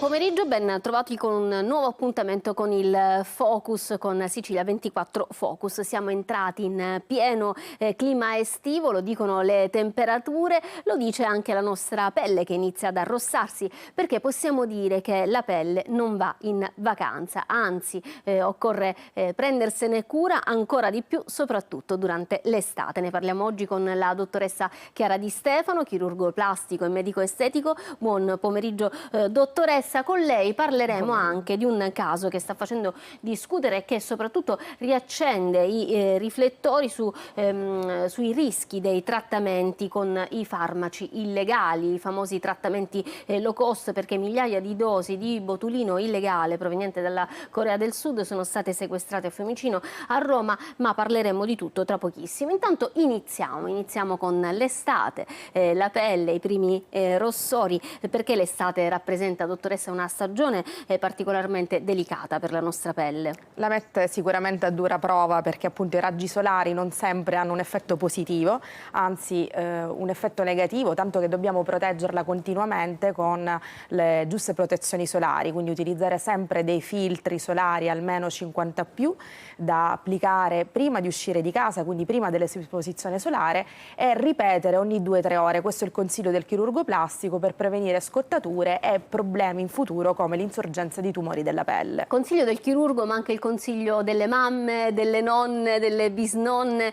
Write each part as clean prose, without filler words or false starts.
pomeriggio, ben trovati con un nuovo appuntamento con il Focus, con Sicilia 24 Focus. Siamo entrati in pieno clima estivo, lo dicono le temperature, lo dice anche la nostra pelle che inizia ad arrossarsi, perché possiamo dire che la pelle non va in vacanza, anzi occorre prendersene cura ancora di più, soprattutto durante l'estate. Ne parliamo oggi con la dottoressa Chiara Di Stefano, chirurgo plastico e medico estetico. Buon pomeriggio dottoressa. Con lei parleremo anche di un caso che sta facendo discutere e che soprattutto riaccende i riflettori sui rischi dei trattamenti con i farmaci illegali, i famosi trattamenti low cost, perché migliaia di dosi di botulino illegale proveniente dalla Corea del Sud sono state sequestrate a Fiumicino, a Roma, ma parleremo di tutto tra pochissimo. Intanto iniziamo con l'estate, la pelle, i primi rossori, perché l'estate rappresenta, dottoressa, una stagione particolarmente delicata per la nostra pelle. La mette sicuramente a dura prova, perché appunto i raggi solari non sempre hanno un effetto positivo, anzi un effetto negativo, tanto che dobbiamo proteggerla continuamente con le giuste protezioni solari, quindi utilizzare sempre dei filtri solari almeno 50 più da applicare prima di uscire di casa, quindi prima dell'esposizione solare, e ripetere ogni 2-3 ore. Questo è il consiglio del chirurgo plastico per prevenire scottature e problemi in futuro come l'insorgenza di tumori della pelle. Consiglio del chirurgo, ma anche il consiglio delle mamme, delle nonne, delle bisnonne.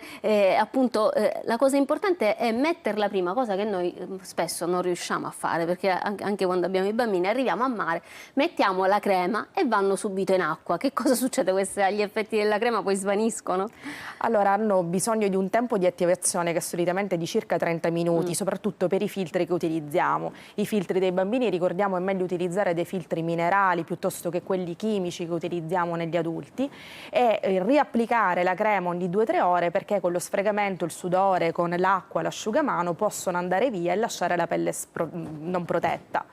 Appunto la cosa importante è metterla prima, cosa che noi spesso non riusciamo a fare, perché anche quando abbiamo i bambini arriviamo a mare, mettiamo la crema e vanno subito in acqua. Che cosa succede? Gli effetti della crema poi svaniscono? Allora hanno bisogno di un tempo di attivazione che è solitamente di circa 30 minuti, soprattutto per i filtri che utilizziamo. I filtri dei bambini, ricordiamo, è meglio utilizzare dei filtri minerali piuttosto che quelli chimici che utilizziamo negli adulti, e riapplicare la crema ogni 2-3 ore, perché con lo sfregamento, il sudore, con l'acqua, l'asciugamano possono andare via e lasciare la pelle non protetta.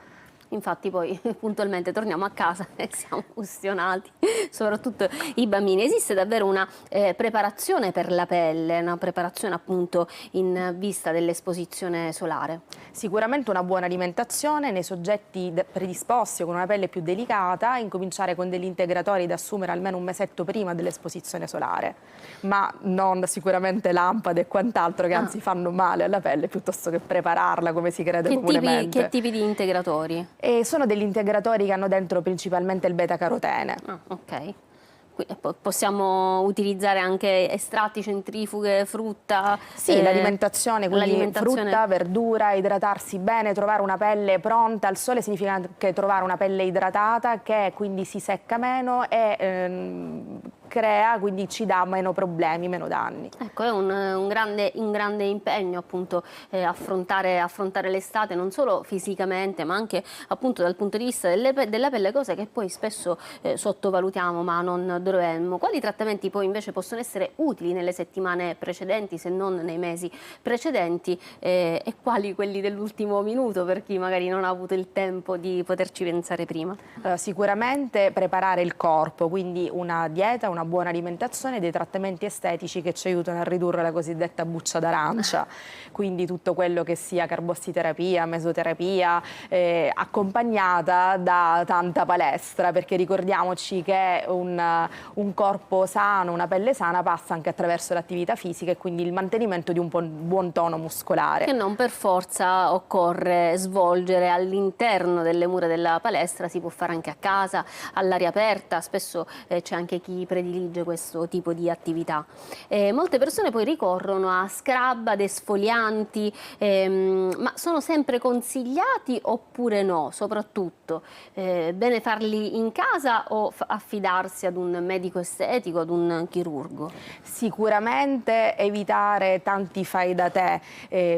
Infatti poi puntualmente torniamo a casa e siamo ustionati, soprattutto i bambini. Esiste davvero una preparazione per la pelle, una preparazione appunto in vista dell'esposizione solare? Sicuramente una buona alimentazione nei soggetti predisposti con una pelle più delicata, incominciare con degli integratori da assumere almeno un mesetto prima dell'esposizione solare, ma non sicuramente lampade e quant'altro, che anzi fanno male alla pelle, piuttosto che prepararla come si crede comunemente. Che tipi di integratori? Sono degli integratori che hanno dentro principalmente il beta-carotene. Ah, ok. Possiamo utilizzare anche estratti, centrifughe, frutta? Sì, l'alimentazione, quindi frutta, verdura, idratarsi bene, trovare una pelle pronta al sole significa anche trovare una pelle idratata, che quindi si secca meno e crea, quindi ci dà meno problemi, meno danni. Ecco, è un grande impegno appunto affrontare l'estate, non solo fisicamente ma anche appunto dal punto di vista della pelle, cose che poi spesso sottovalutiamo ma non dovremmo. Quali trattamenti poi invece possono essere utili nelle settimane precedenti, se non nei mesi precedenti, e quali quelli dell'ultimo minuto, per chi magari non ha avuto il tempo di poterci pensare prima? Sicuramente preparare il corpo, quindi una dieta, una buona alimentazione, dei trattamenti estetici che ci aiutano a ridurre la cosiddetta buccia d'arancia, quindi tutto quello che sia carbossiterapia, mesoterapia, accompagnata da tanta palestra, perché ricordiamoci che un corpo sano, una pelle sana passa anche attraverso l'attività fisica e quindi il mantenimento di un buon tono muscolare. Che non per forza occorre svolgere all'interno delle mura della palestra, si può fare anche a casa, all'aria aperta, spesso c'è anche chi predilige questo tipo di attività. Molte persone poi ricorrono a scrub, ad esfolianti, ma sono sempre consigliati oppure no? Soprattutto, bene farli in casa o affidarsi ad un medico estetico, ad un chirurgo? Sicuramente evitare tanti fai da te,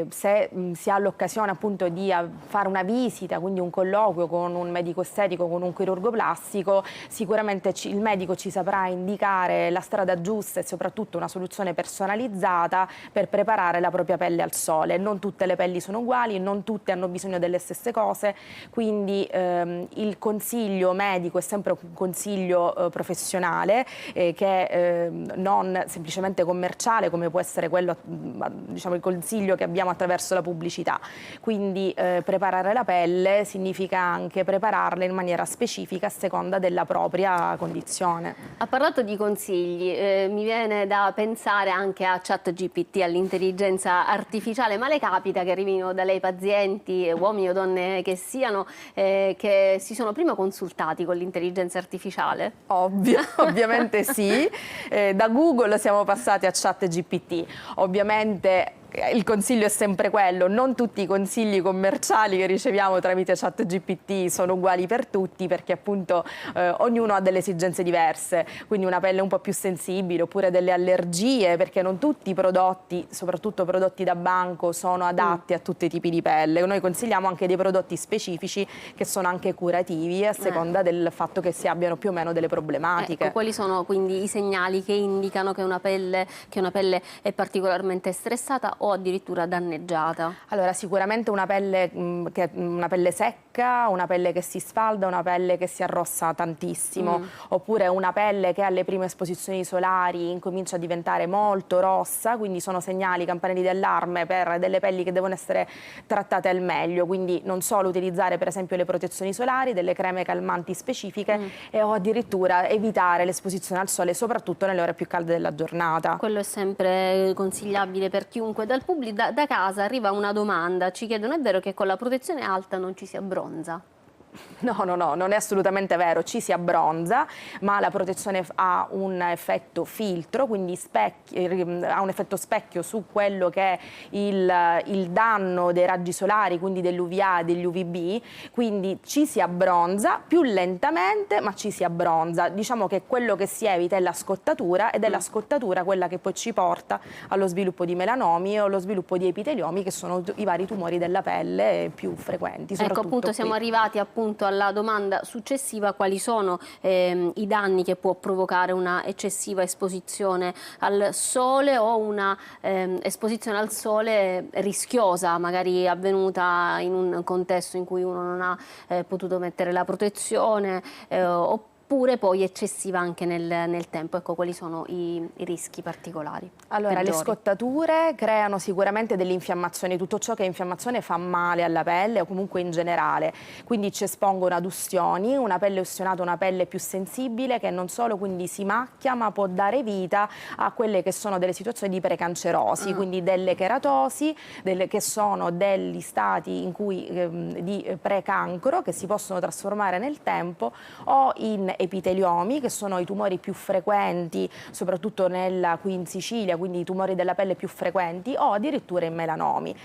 se si ha l'occasione appunto di fare una visita, quindi un colloquio con un medico estetico, con un chirurgo plastico, sicuramente il medico ci saprà indicare indicare la strada giusta e soprattutto una soluzione personalizzata per preparare la propria pelle al sole. Non tutte le pelli sono uguali, non tutte hanno bisogno delle stesse cose, quindi il consiglio medico è sempre un consiglio professionale che non semplicemente commerciale come può essere quello, diciamo, il consiglio che abbiamo attraverso la pubblicità. Quindi preparare la pelle significa anche prepararla in maniera specifica a seconda della propria condizione. Ha parlato di consigli, mi viene da pensare anche a ChatGPT, all'intelligenza artificiale, ma le capita che arrivino da lei pazienti, uomini o donne che siano, che si sono prima consultati con l'intelligenza artificiale? Ovvio, ovviamente sì. Da Google siamo passati a ChatGPT. Ovviamente il consiglio è sempre quello, non tutti i consigli commerciali che riceviamo tramite ChatGPT sono uguali per tutti, perché appunto ognuno ha delle esigenze diverse, quindi una pelle un po' più sensibile oppure delle allergie, perché non tutti i prodotti, soprattutto prodotti da banco, sono adatti a tutti i tipi di pelle. Noi consigliamo anche dei prodotti specifici che sono anche curativi a seconda del fatto che si abbiano più o meno delle problematiche. Ecco, quali sono quindi i segnali che indicano che una pelle è particolarmente stressata o addirittura danneggiata? Allora, sicuramente una pelle secca, una pelle che si sfalda, una pelle che si arrossa tantissimo, oppure una pelle che alle prime esposizioni solari incomincia a diventare molto rossa, quindi sono segnali, campanelli d'allarme per delle pelli che devono essere trattate al meglio, quindi non solo utilizzare per esempio le protezioni solari, delle creme calmanti specifiche o addirittura evitare l'esposizione al sole, soprattutto nelle ore più calde della giornata. Quello è sempre consigliabile per chiunque. Dal pubblico, da casa arriva una domanda, ci chiedono: è vero che con la protezione alta non ci si abbronza? No, non è assolutamente vero, ci si abbronza, ma la protezione ha un effetto filtro, quindi ha un effetto specchio su quello che è il danno dei raggi solari, quindi dell'UVA e degli UVB, quindi ci si abbronza più lentamente, ma ci si abbronza. Diciamo che quello che si evita è la scottatura, ed è la scottatura quella che poi ci porta allo sviluppo di melanomi o allo sviluppo di epiteliomi, che sono i vari tumori della pelle più frequenti. Ecco, appunto, siamo arrivati alla domanda successiva: quali sono i danni che può provocare una eccessiva esposizione al sole o una esposizione al sole rischiosa, magari avvenuta in un contesto in cui uno non ha potuto mettere la protezione, oppure poi eccessiva anche nel tempo. Ecco, quali sono i rischi particolari? Allora, peggiori? le scottature creano sicuramente delle infiammazioni, tutto ciò che è infiammazione fa male alla pelle o comunque in generale, quindi ci espongono ad ustioni. Una pelle ustionata è una pelle più sensibile, che non solo quindi si macchia, ma può dare vita a quelle che sono delle situazioni di precancerosi, quindi delle cheratosi, che sono degli stati in cui, di precancro, che si possono trasformare nel tempo, o in epiteliomi, che sono i tumori più frequenti soprattutto qui in Sicilia, quindi i tumori della pelle più frequenti, o addirittura in melanomi.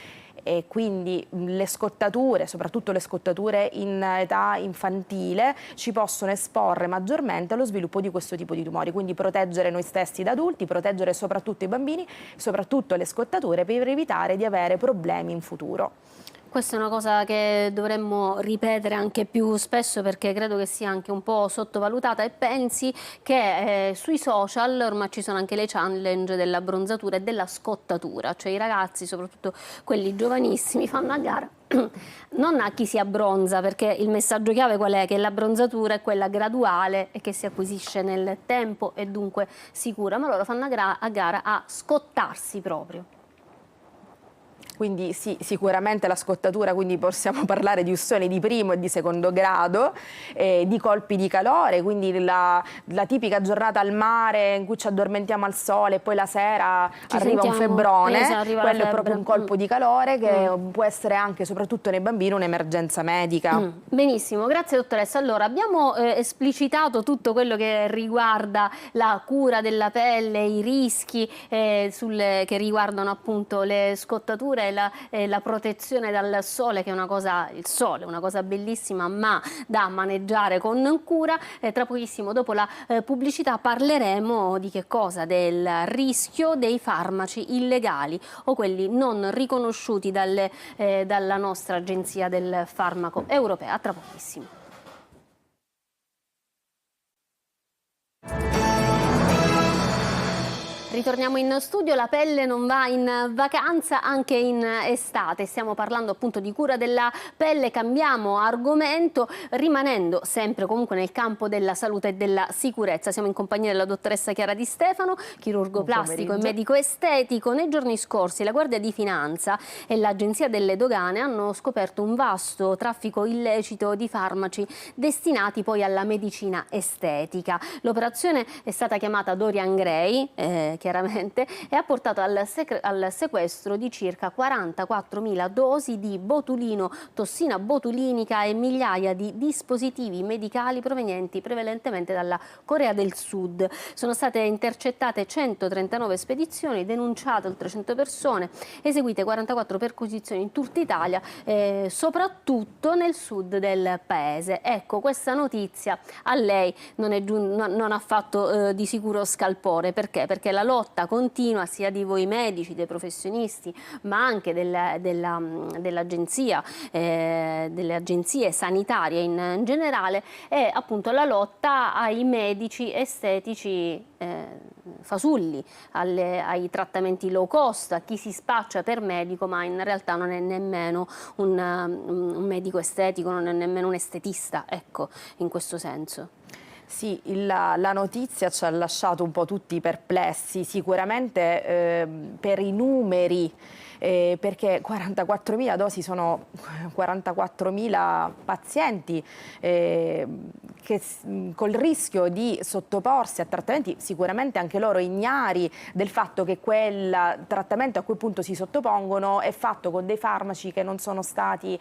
E quindi le scottature, soprattutto le scottature in età infantile, ci possono esporre maggiormente allo sviluppo di questo tipo di tumori, quindi proteggere noi stessi da adulti, proteggere soprattutto i bambini, soprattutto le scottature, per evitare di avere problemi in futuro. Questa è una cosa che dovremmo ripetere anche più spesso, perché credo che sia anche un po' sottovalutata. E pensi che sui social ormai ci sono anche le challenge dell'abbronzatura e della scottatura, cioè i ragazzi, soprattutto quelli giovanissimi, fanno a gara non a chi si abbronza, perché il messaggio chiave qual è? Che l'abbronzatura è quella graduale e che si acquisisce nel tempo e dunque sicura, ma loro fanno a gara a scottarsi proprio. Quindi sì, sicuramente la scottatura, quindi possiamo parlare di ustioni di primo e di secondo grado, di colpi di calore, quindi la tipica giornata al mare in cui ci addormentiamo al sole e poi la sera arriva un febbrone, quello è proprio un colpo di calore che può essere anche, soprattutto nei bambini, un'emergenza medica. Benissimo, grazie dottoressa. Allora, abbiamo esplicitato tutto quello che riguarda la cura della pelle, i rischi che riguardano appunto le scottature e la protezione dal sole, che è una cosa, il sole è una cosa bellissima ma da maneggiare con cura. Tra pochissimo, dopo la pubblicità, parleremo di che cosa? Del rischio dei farmaci illegali o quelli non riconosciuti dalla nostra Agenzia del Farmaco Europea. A tra pochissimo. Ritorniamo in studio, la pelle non va in vacanza anche in estate, stiamo parlando appunto di cura della pelle, cambiamo argomento rimanendo sempre comunque nel campo della salute e della sicurezza. Siamo in compagnia della dottoressa Chiara Di Stefano, chirurgo plastico e medico estetico. Nei giorni scorsi la Guardia di Finanza e l'Agenzia delle Dogane hanno scoperto un vasto traffico illecito di farmaci destinati poi alla medicina estetica. L'operazione è stata chiamata Dorian Gray, chiaramente, e ha portato al sequestro di circa 44.000 dosi di botulino, tossina botulinica e migliaia di dispositivi medicali provenienti prevalentemente dalla Corea del Sud. Sono state intercettate 139 spedizioni, denunciate oltre 100 persone, eseguite 44 perquisizioni in tutta Italia, soprattutto nel sud del paese. Ecco, questa notizia a lei non ha fatto di sicuro scalpore. Perché? Perché la lotta continua sia di voi medici, dei professionisti, ma anche delle agenzie sanitarie in generale, è appunto la lotta ai medici estetici fasulli, ai trattamenti low cost, a chi si spaccia per medico ma in realtà non è nemmeno un medico estetico, non è nemmeno un estetista, ecco, in questo senso. Sì, la notizia ci ha lasciato un po' tutti perplessi, sicuramente per i numeri, perché 44.000 dosi sono 44.000 pazienti che col rischio di sottoporsi a trattamenti sicuramente anche loro ignari del fatto che quel trattamento a cui punto si sottopongono è fatto con dei farmaci che non sono stati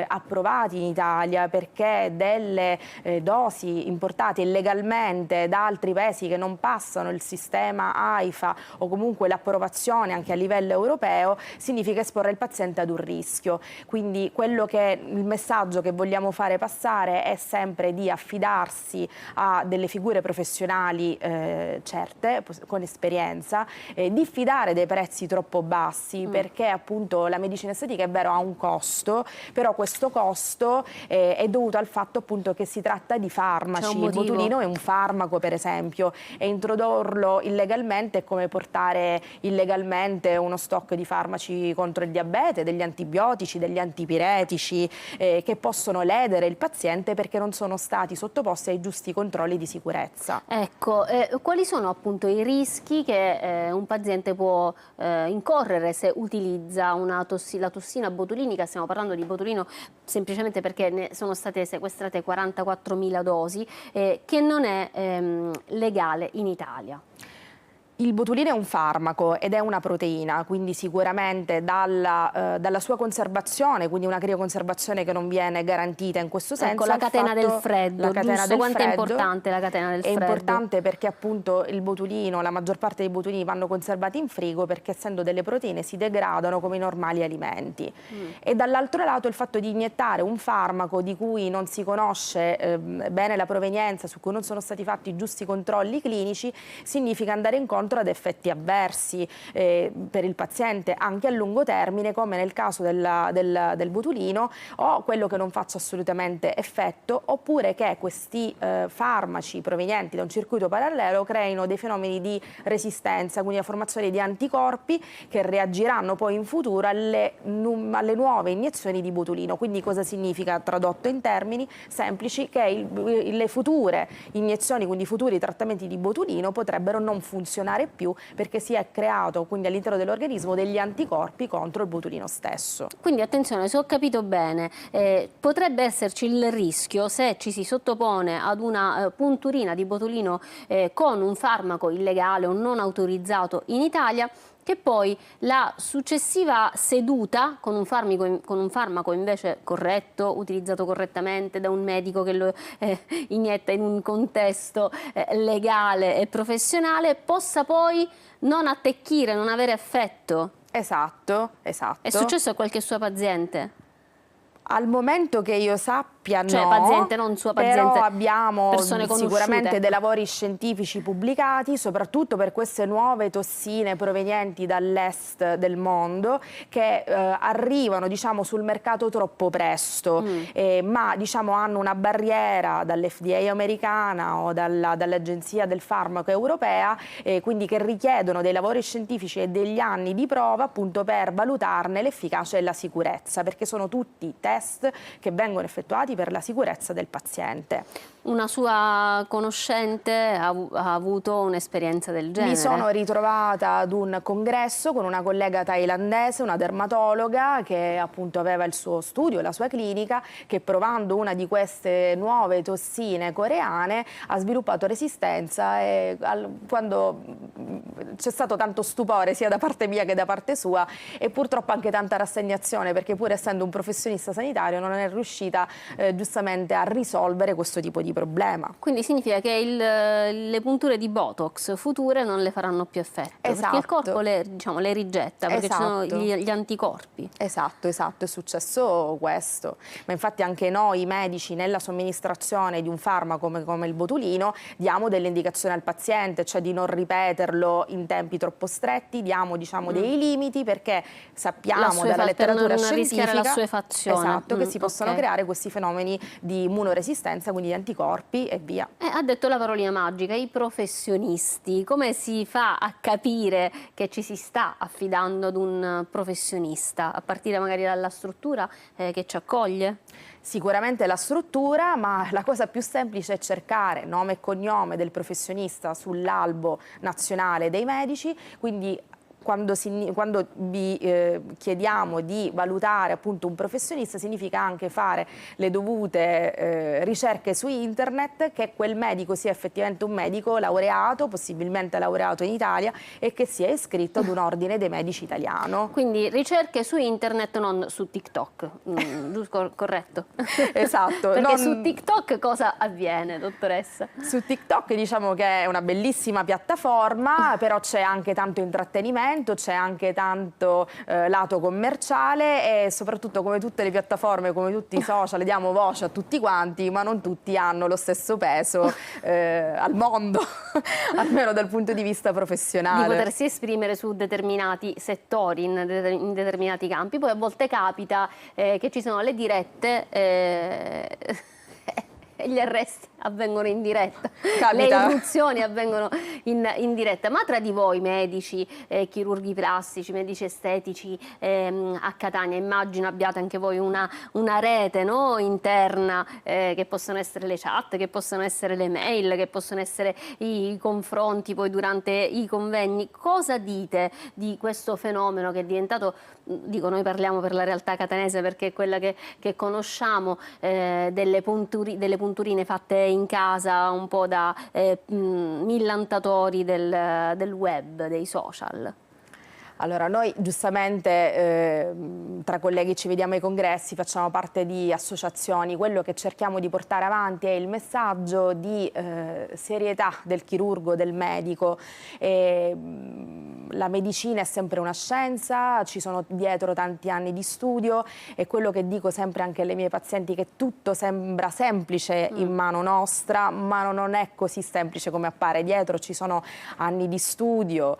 approvati in Italia, perché delle dosi importate illegalmente da altri paesi che non passano il sistema AIFA o comunque l'approvazione anche a livello europeo, significa esporre il paziente ad un rischio. Quindi il messaggio che vogliamo fare passare è sempre di affidarsi a delle figure professionali certe, con esperienza, diffidare dei prezzi troppo bassi, perché appunto la medicina estetica è vero ha un costo, però questo costo è dovuto al fatto appunto che si tratta di farmaci. Il botulino è un farmaco, per esempio, e introdurlo illegalmente è come portare illegalmente uno stock di farmaci contro il diabete, degli antibiotici, degli antipiretici che possono ledere il paziente perché non sono stati sottoposti ai giusti controlli di sicurezza. Ecco, quali sono appunto i rischi che un paziente può incorrere se utilizza la tossina botulinica? Stiamo parlando di botulino semplicemente perché ne sono state sequestrate 44.000 dosi, che non è legale in Italia. Il botulino è un farmaco ed è una proteina, quindi sicuramente dalla sua conservazione, quindi una crioconservazione che non viene garantita in questo senso. Ecco, la catena del freddo, giusto? Quanto è importante la catena del freddo? È importante perché appunto il botulino, la maggior parte dei botulini vanno conservati in frigo perché essendo delle proteine si degradano come i normali alimenti. E dall'altro lato il fatto di iniettare un farmaco di cui non si conosce bene la provenienza, su cui non sono stati fatti i giusti controlli clinici, significa andare incontro ad effetti avversi per il paziente anche a lungo termine, come nel caso del botulino, o quello che non faccia assolutamente effetto, oppure che questi farmaci provenienti da un circuito parallelo creino dei fenomeni di resistenza, quindi la formazione di anticorpi che reagiranno poi in futuro alle nuove iniezioni di botulino. Quindi cosa significa, tradotto in termini semplici, che le future iniezioni, quindi i futuri trattamenti di botulino potrebbero non funzionare più perché si è creato quindi all'interno dell'organismo degli anticorpi contro il botulino stesso. Quindi attenzione, se ho capito bene, potrebbe esserci il rischio, se ci si sottopone ad una punturina di botulino con un farmaco illegale o non autorizzato in Italia, che poi la successiva seduta con un farmaco invece corretto, utilizzato correttamente da un medico che lo inietta in un contesto legale e professionale, possa poi non attecchire, non avere effetto. Esatto, esatto. È successo a qualche sua paziente? Al momento che io sappia ampia, cioè no, paziente, non sua paziente, però abbiamo persone conosciute. sicuramente dei lavori scientifici pubblicati, soprattutto per queste nuove tossine provenienti dall'est del mondo che arrivano, diciamo, sul mercato troppo presto, ma diciamo hanno una barriera dall'FDA americana o dall'Agenzia del Farmaco europea, quindi che richiedono dei lavori scientifici e degli anni di prova appunto per valutarne l'efficacia e la sicurezza, perché sono tutti test che vengono effettuati per la sicurezza del paziente. Una sua conoscente ha avuto un'esperienza del genere? Mi sono ritrovata ad un congresso con una collega thailandese, una dermatologa che appunto aveva il suo studio, la sua clinica, che provando una di queste nuove tossine coreane ha sviluppato resistenza e quando c'è stato tanto stupore sia da parte mia che da parte sua e purtroppo anche tanta rassegnazione, perché pur essendo un professionista sanitario non è riuscita giustamente a risolvere questo tipo di problema. Quindi significa che le punture di Botox future non le faranno più effetto, perché il corpo diciamo, le rigetta, perché ci sono gli anticorpi. Esatto, è successo questo. Ma infatti anche noi medici nella somministrazione di un farmaco come il botulino diamo delle indicazioni al paziente, cioè di non ripeterlo in tempi troppo stretti, diamo diciamo dei limiti, perché sappiamo dalla letteratura scientifica l'assuefazione. che si possono creare questi fenomeni di immunoresistenza, quindi di anticorpi e via. Ha detto la parolina magica, i professionisti. Come si fa a capire che ci si sta affidando ad un professionista, a partire magari dalla struttura che ci accoglie? Sicuramente la struttura, ma la cosa più semplice è cercare nome e cognome del professionista sull'albo nazionale dei medici, quindi quando vi chiediamo di valutare appunto un professionista significa anche fare le dovute ricerche su internet, che quel medico sia effettivamente un medico laureato, possibilmente laureato in Italia e che sia iscritto ad un ordine dei medici italiano. Quindi ricerche su internet, non su TikTok, corretto? Esatto. Perché su TikTok cosa avviene, dottoressa? Su TikTok diciamo che è una bellissima piattaforma, però c'è anche tanto intrattenimento, c'è anche tanto lato commerciale e soprattutto, come tutte le piattaforme, come tutti i social, diamo voce a tutti quanti, ma non tutti hanno lo stesso peso al mondo, almeno dal punto di vista professionale. Di potersi esprimere su determinati settori, in determinati campi. Poi a volte capita che ci sono le dirette e gli arresti avvengono in diretta, le irruzioni avvengono in diretta. Ma tra di voi medici, chirurghi plastici, medici estetici a Catania, immagino abbiate anche voi una rete, no, interna, che possono essere le chat, che possono essere le mail, che possono essere i confronti poi durante i convegni. Cosa dite di questo fenomeno che è diventato, dico, noi parliamo per la realtà catanese perché è quella che conosciamo, delle punturine fatte in casa un po' da millantatori del web, dei social? Allora, noi giustamente tra colleghi ci vediamo ai congressi, facciamo parte di associazioni, quello che cerchiamo di portare avanti è il messaggio di serietà del chirurgo, del medico. La medicina è sempre una scienza, ci sono dietro tanti anni di studio e quello che dico sempre anche alle mie pazienti, che tutto sembra semplice in mano nostra, ma non è così semplice come appare. Dietro ci sono anni di studio,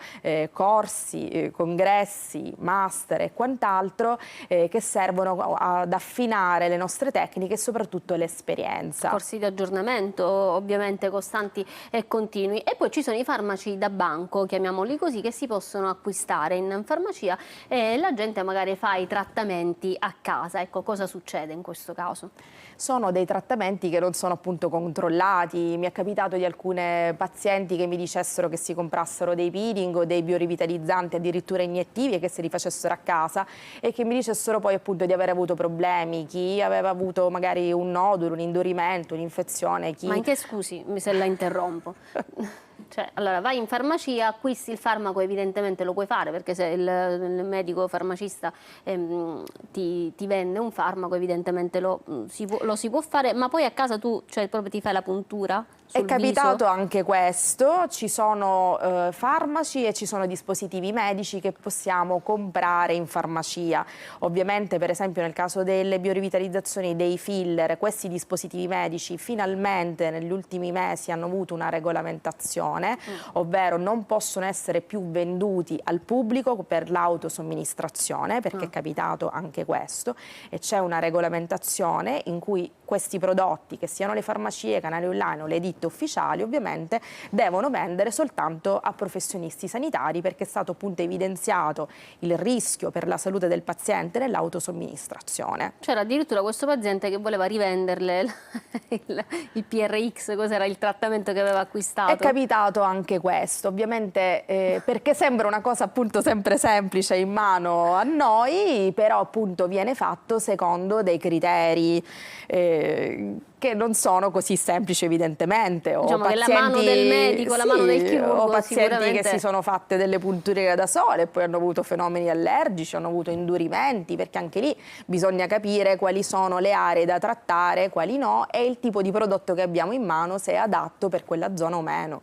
corsi, congressi, master e quant'altro che servono ad affinare le nostre tecniche e soprattutto l'esperienza. Corsi di aggiornamento ovviamente costanti e continui. E poi ci sono i farmaci da banco, chiamiamoli così, che si possono acquistare in farmacia e la gente magari fa i trattamenti a casa. Ecco, cosa succede in questo caso? Sono dei trattamenti che non sono appunto controllati. Mi è capitato di alcune pazienti che mi dicessero che si comprassero dei peeling o dei biorivitalizzanti addirittura iniettivi e che se li facessero a casa e che mi dicessero poi appunto di aver avuto problemi, chi aveva avuto magari un nodulo, un indurimento, un'infezione. Ma in che, scusi, se la interrompo? Cioè, allora vai in farmacia, acquisti il farmaco, evidentemente lo puoi fare, perché se il medico farmacista ti vende un farmaco, evidentemente lo si può fare, ma poi a casa tu, cioè, proprio ti fai la puntura È capitato anche questo, ci sono farmaci e ci sono dispositivi medici che possiamo comprare in farmacia. Ovviamente per esempio nel caso delle biorivitalizzazioni, dei filler, questi dispositivi medici finalmente negli ultimi mesi hanno avuto una regolamentazione, ovvero non possono essere più venduti al pubblico per l'autosomministrazione, perché è capitato anche questo, e c'è una regolamentazione in cui questi prodotti, che siano le farmacie, canali online o le ditte ufficiali, ovviamente devono vendere soltanto a professionisti sanitari, perché è stato appunto evidenziato il rischio per la salute del paziente nell'autosomministrazione. C'era addirittura questo paziente che voleva rivenderle il PRX, cos'era il trattamento che aveva acquistato? È capitato anche questo, ovviamente perché sembra una cosa appunto sempre semplice in mano a noi, però appunto viene fatto secondo dei criteri che non sono così semplici evidentemente. Diciamo che la mano del medico, la mano del chirurgo, o pazienti sicuramente... che si sono fatte delle punture da sole e poi hanno avuto fenomeni allergici, hanno avuto indurimenti, perché anche lì bisogna capire quali sono le aree da trattare, quali no, e il tipo di prodotto che abbiamo in mano, se è adatto per quella zona o meno.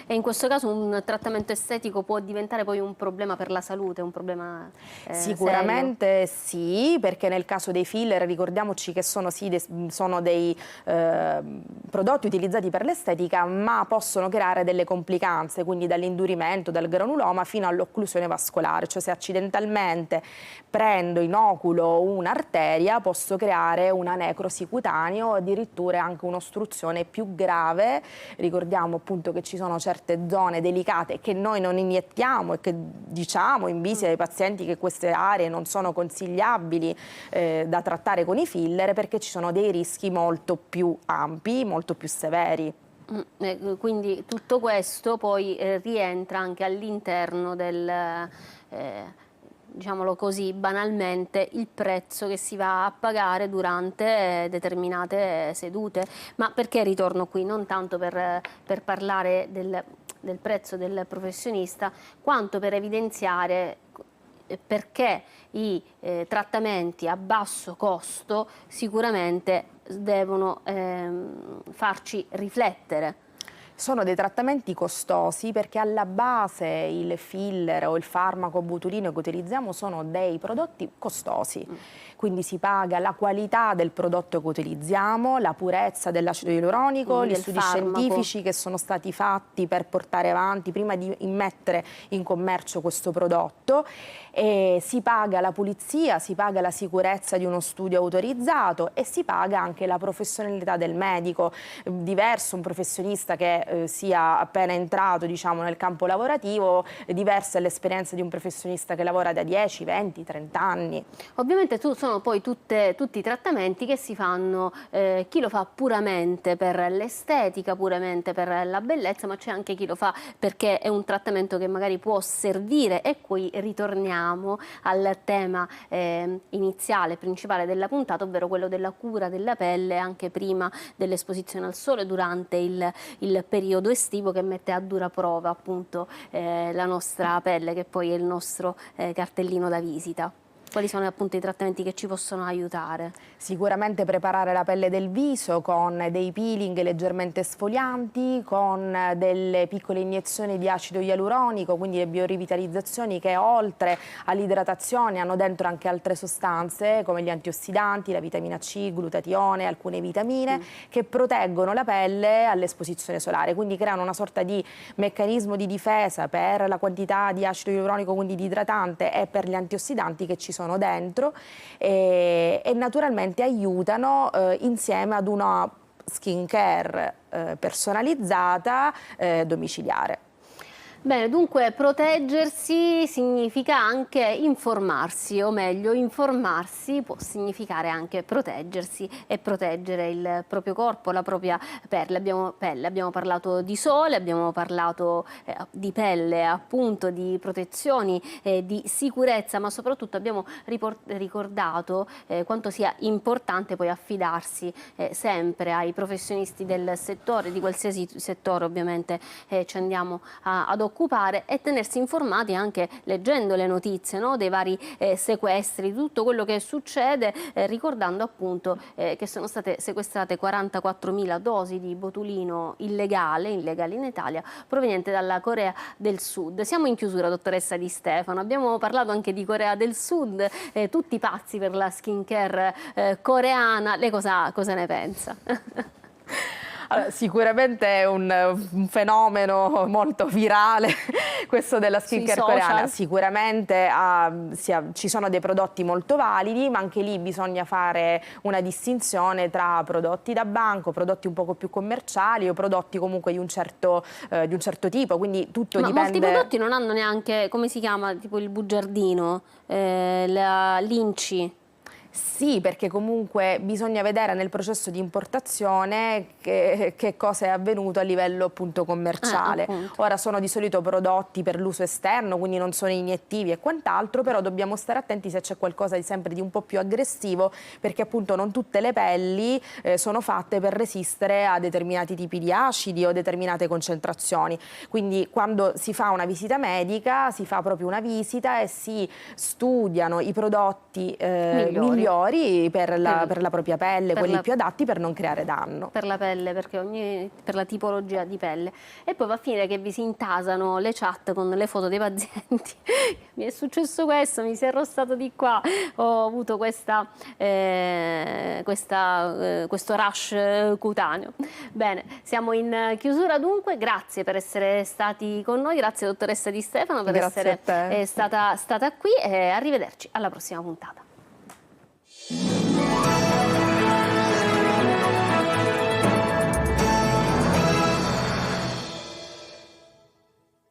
E in questo caso un trattamento estetico può diventare poi un problema per la salute, un problema Sicuramente serio? sì, perché nel caso dei filler ricordiamoci che sono, sì, sono dei prodotti utilizzati per l'estetica, ma possono creare delle complicanze, quindi dall'indurimento, dal granuloma fino all'occlusione vascolare, cioè se accidentalmente prendo, inoculo un'arteria posso creare una necrosi cutanea o addirittura anche un'ostruzione più grave. Ricordiamo appunto che ci sono certe zone delicate che noi non iniettiamo e che diciamo in visita ai pazienti che queste aree non sono consigliabili da trattare con i filler, perché ci sono dei rischi molto più ampi, molto più severi. Quindi tutto questo poi rientra anche all'interno del... diciamolo così banalmente, il prezzo che si va a pagare durante determinate sedute. Ma perché ritorno qui? Non tanto per parlare del prezzo del professionista, quanto per evidenziare perché i trattamenti a basso costo sicuramente devono farci riflettere. Sono dei trattamenti costosi perché alla base il filler o il farmaco botulino che utilizziamo sono dei prodotti costosi. Quindi si paga la qualità del prodotto che utilizziamo, la purezza dell'acido ialuronico, gli studi scientifici che sono stati fatti per portare avanti prima di immettere in commercio questo prodotto, e si paga la pulizia, si paga la sicurezza di uno studio autorizzato e si paga anche la professionalità del medico. Diverso un professionista che sia appena entrato, diciamo, nel campo lavorativo, diversa è l'esperienza di un professionista che lavora da 10, 20, 30 anni. Ovviamente sono poi tutti i trattamenti che si fanno, chi lo fa puramente per l'estetica, puramente per la bellezza, ma c'è anche chi lo fa perché è un trattamento che magari può servire, e qui ritorniamo al tema iniziale, principale della puntata, ovvero quello della cura della pelle anche prima dell'esposizione al sole, durante il periodo estivo, che mette a dura prova appunto la nostra pelle, che poi è il nostro cartellino da visita. Quali sono appunto i trattamenti che ci possono aiutare? Sicuramente preparare la pelle del viso con dei peeling leggermente esfolianti, con delle piccole iniezioni di acido ialuronico, quindi le biorivitalizzazioni che oltre all'idratazione hanno dentro anche altre sostanze come gli antiossidanti, la vitamina C, glutatione, alcune vitamine che proteggono la pelle all'esposizione solare, quindi creano una sorta di meccanismo di difesa per la quantità di acido ialuronico, quindi di idratante, e per gli antiossidanti che ci sono dentro, e naturalmente aiutano insieme ad una skin care personalizzata domiciliare. Bene, dunque proteggersi significa anche informarsi, o meglio informarsi può significare anche proteggersi e proteggere il proprio corpo, la propria pelle. Abbiamo parlato di sole, abbiamo parlato di pelle, appunto, di protezioni, di sicurezza, ma soprattutto abbiamo ricordato quanto sia importante poi affidarsi sempre ai professionisti del settore, di qualsiasi settore ovviamente ci andiamo ad occupare, preoccupare e tenersi informati anche leggendo le notizie, no? Dei vari sequestri, tutto quello che succede, ricordando appunto che sono state sequestrate 44.000 dosi di botulino illegale in Italia, proveniente dalla Corea del Sud. Siamo in chiusura, dottoressa Di Stefano, abbiamo parlato anche di Corea del Sud, tutti pazzi per la skincare coreana, lei cosa ne pensa? Allora, sicuramente è un fenomeno molto virale questo della skincare coreana. Sicuramente ci sono dei prodotti molto validi, ma anche lì bisogna fare una distinzione tra prodotti da banco, prodotti un poco più commerciali o prodotti comunque di un certo tipo, quindi tutto dipende. Molti prodotti non hanno neanche, come si chiama, tipo il bugiardino, l'INCI. Sì, perché comunque bisogna vedere nel processo di importazione che cosa è avvenuto a livello appunto commerciale. Appunto. Ora sono di solito prodotti per l'uso esterno, quindi non sono iniettivi e quant'altro, però dobbiamo stare attenti se c'è qualcosa di sempre di un po' più aggressivo, perché appunto non tutte le pelli sono fatte per resistere a determinati tipi di acidi o determinate concentrazioni. Quindi quando si fa una visita medica si fa proprio una visita e si studiano i prodotti migliori per la propria pelle, quelli più adatti per non creare danno. Per la pelle, perché per la tipologia di pelle. E poi va a finire che vi si intasano le chat con le foto dei pazienti. Mi è successo questo, mi si è arrossato di qua, ho avuto questo rash cutaneo. Bene, siamo in chiusura dunque, grazie per essere stati con noi, grazie dottoressa Di Stefano per essere stata qui e arrivederci alla prossima puntata.